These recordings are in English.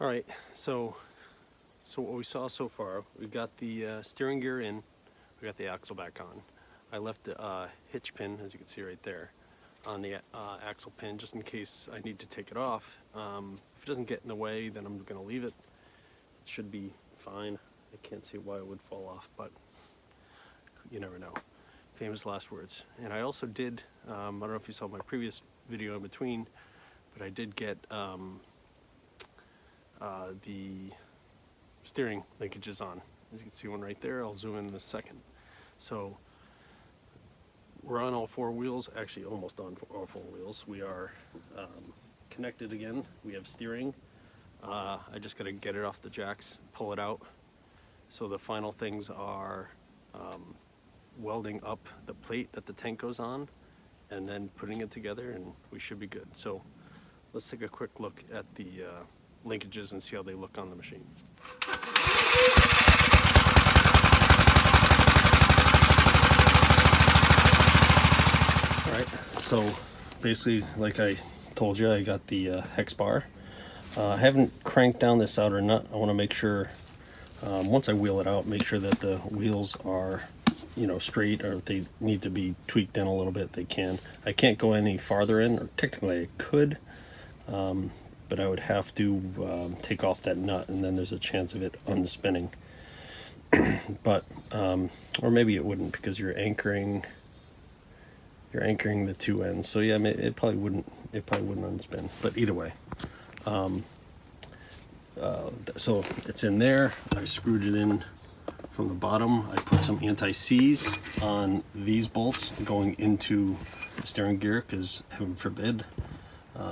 All right, so what we saw so far, we got the steering gear in, we got the axle back on. I left the hitch pin, as you can see right there, on the axle pin just in case I need to take it off. If it doesn't get in the way, then I'm going to leave it. It should be fine. I can't see why it would fall off, but you never know. Famous last words. And I also did, I don't know if you saw my previous video in between, but I did get the steering linkages on. As you can see one right there, I'll zoom in a second. So we're on all four wheels, actually almost on all four wheels. We are connected again. We have steering. I just got to get it off the jacks, pull it out. So the final things are welding up the plate that the tank goes on and then putting it together, and we should be good. So let's take a quick look at the linkages and see how they look on the machine. Alright, so basically, like I told you, I got the hex bar. I haven't cranked down this outer nut. I want to make sure, once I wheel it out, make sure that the wheels are, you know, straight, or if they need to be tweaked in a little bit, they can. I can't go any farther in, or technically I could, but I would have to take off that nut, and then there's a chance of it unspinning. But or maybe it wouldn't, because you're anchoring the two ends. So yeah, it probably wouldn't unspin. But either way, so it's in there. I screwed it in from the bottom. I put some anti-seize on these bolts going into the steering gear, because heaven forbid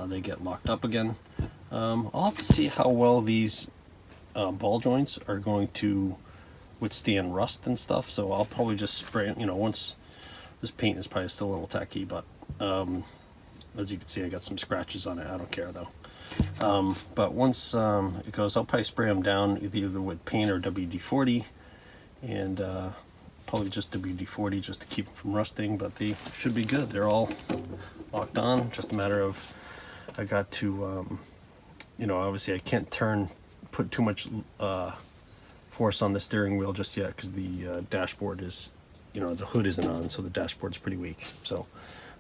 they get locked up again. I'll have to see how well these ball joints are going to withstand rust and stuff, so I'll probably just spray it, you know, once. This paint is probably still a little tacky, but as you can see, I got some scratches on it. I don't care though. But once it goes, I'll probably spray them down either with paint or WD-40, and probably just WD-40 just to keep them from rusting, but they should be good. They're all locked on. Just a matter of, I got to, you know, obviously I can't put too much force on the steering wheel just yet, because the dashboard is, you know, the hood isn't on, so the dashboard's pretty weak. So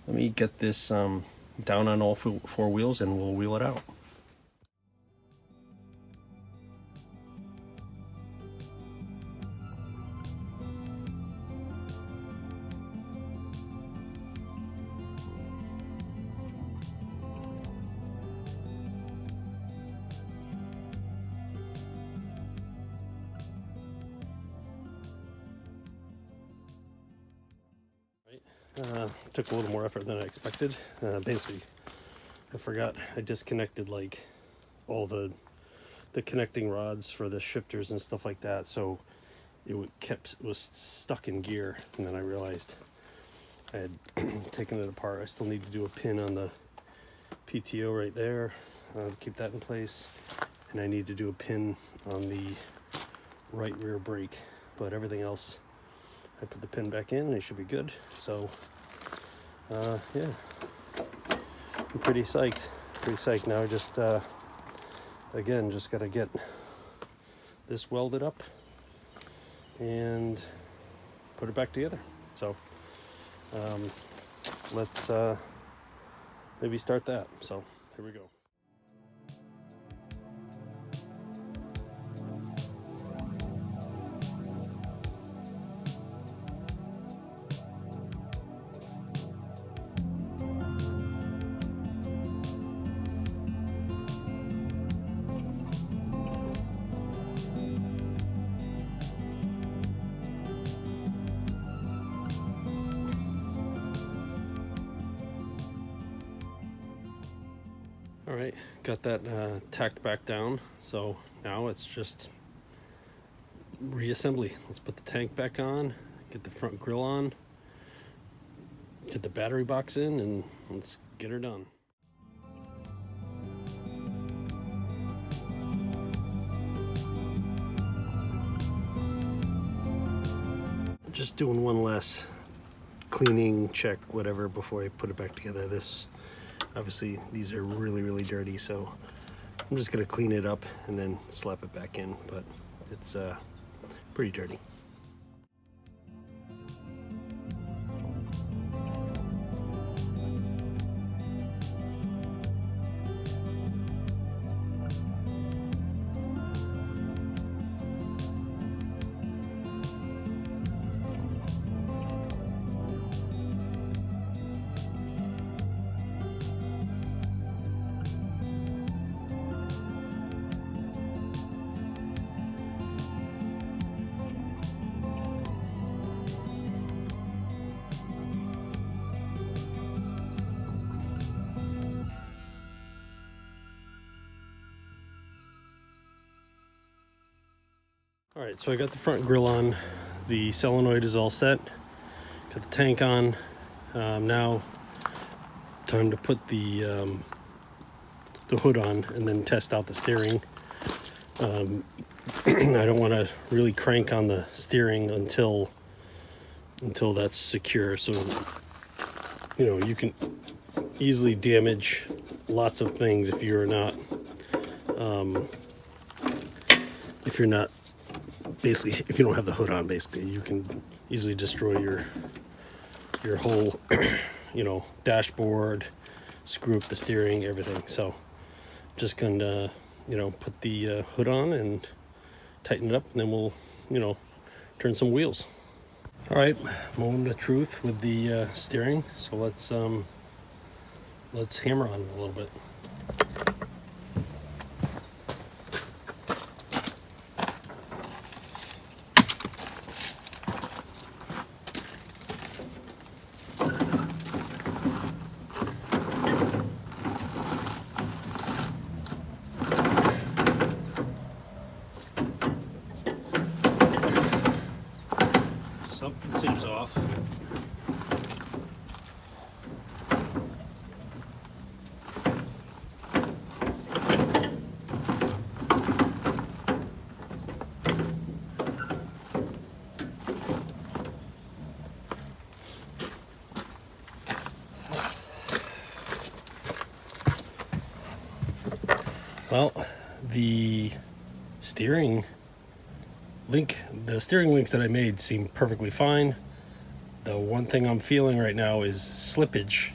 let me get this down on all four wheels, and we'll wheel it out. Took a little more effort than I expected. Basically, I forgot I disconnected like all the connecting rods for the shifters and stuff like that, so it was stuck in gear. And then I realized I had taken it apart. I still need to do a pin on the PTO right there, keep that in place, and I need to do a pin on the right rear brake. But everything else, I put the pin back in, and it should be good. So yeah, I'm pretty psyched now. Just again, just gotta get this welded up and put it back together. So let's maybe start that. So here we go. All right, got that tacked back down. So now it's just reassembly. Let's put the tank back on, get the front grille on, get the battery box in, and let's get her done. Just doing one last cleaning check, whatever, before I put it back together. This, obviously, these are really dirty, so I'm just gonna clean it up and then slap it back in, but it's pretty dirty. All right, so I got the front grille on, the solenoid is all set, got the tank on. Now time to put the hood on and then test out the steering. I don't want to really crank on the steering until that's secure. So, you know, you can easily damage lots of things if you're not basically, if you don't have the hood on, basically, you can easily destroy your whole, you know, dashboard, screw up the steering, everything. So just gonna, you know, put the hood on and tighten it up, and then we'll, you know, turn some wheels. All right, moment of truth with the steering. So let's hammer on it a little bit. Something seems off. Well, the steering links that I made seem perfectly fine. The one thing I'm feeling right now is slippage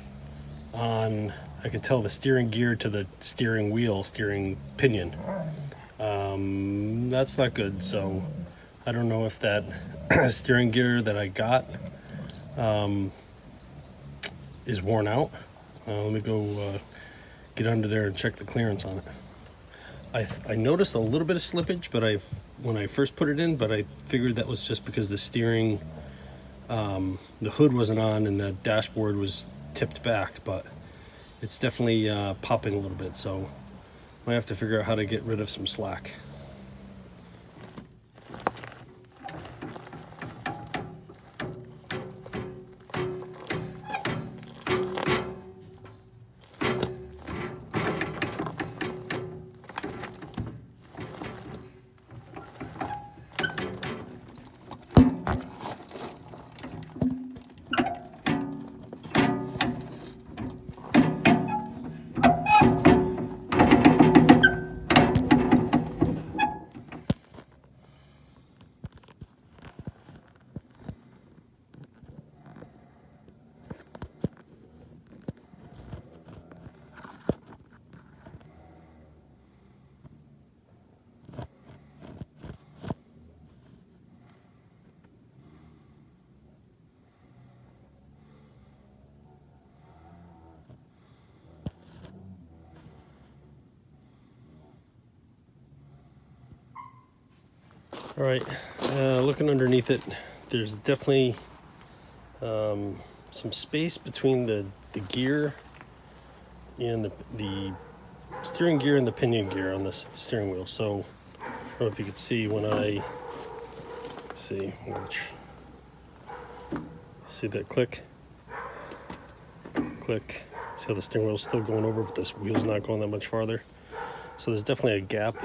on, I can tell, the steering gear to the steering wheel, steering pinion. That's not good. So I don't know if that steering gear that I got is worn out. Let me go get under there and check the clearance on it. I noticed a little bit of slippage, but when I first put it in, but I figured that was just because the steering, the hood wasn't on and the dashboard was tipped back, but it's definitely popping a little bit, so I have to figure out how to get rid of some slack. All right, looking underneath it, there's definitely some space between the gear and the steering gear and the pinion gear on this steering wheel. So I don't know if you could see when I see that click. See how the steering wheel's still going over, but this wheel's not going that much farther. So there's definitely a gap.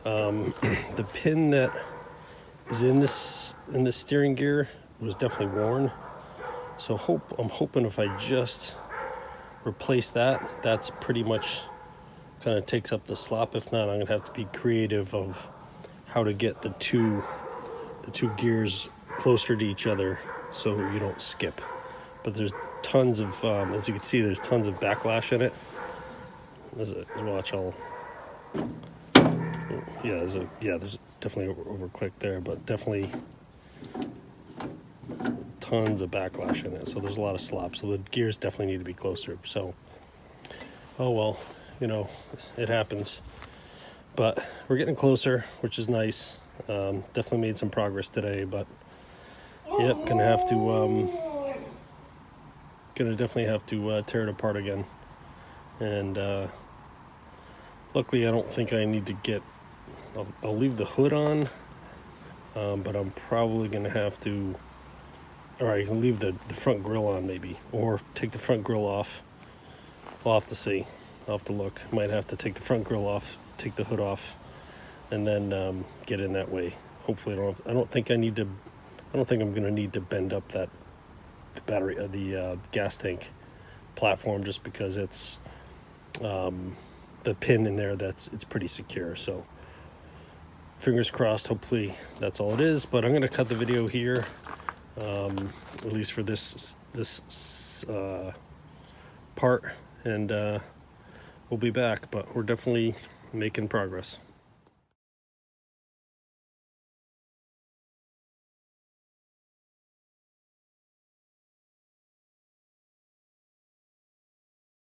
The pin that is in this steering gear was definitely worn. So I'm hoping if I just replace that, that's pretty much kind of takes up the slop. If not, I'm gonna have to be creative of how to get the two gears closer to each other so you don't skip. But there's tons of, as you can see, there's tons of backlash in it. Watch, there's definitely overclick there, but definitely tons of backlash in it. So there's a lot of slop. So the gears definitely need to be closer. So, oh well, you know, it happens. But we're getting closer, which is nice. Definitely made some progress today, but yep, gonna definitely have to tear it apart again. And luckily I don't think I need to get, I'll leave the hood on, but I'm probably gonna have to, all right, you can leave the front grille on maybe, or take the front grille off. I'll have to see. I'll have to look. Might have to take the front grille off, take the hood off, and then get in that way. Hopefully I don't think I'm gonna need to bend up the battery, the gas tank platform, just because it's the pin in there, it's pretty secure. So fingers crossed, hopefully that's all it is. But I'm gonna cut the video here, at least for this part, and we'll be back. But we're definitely making progress.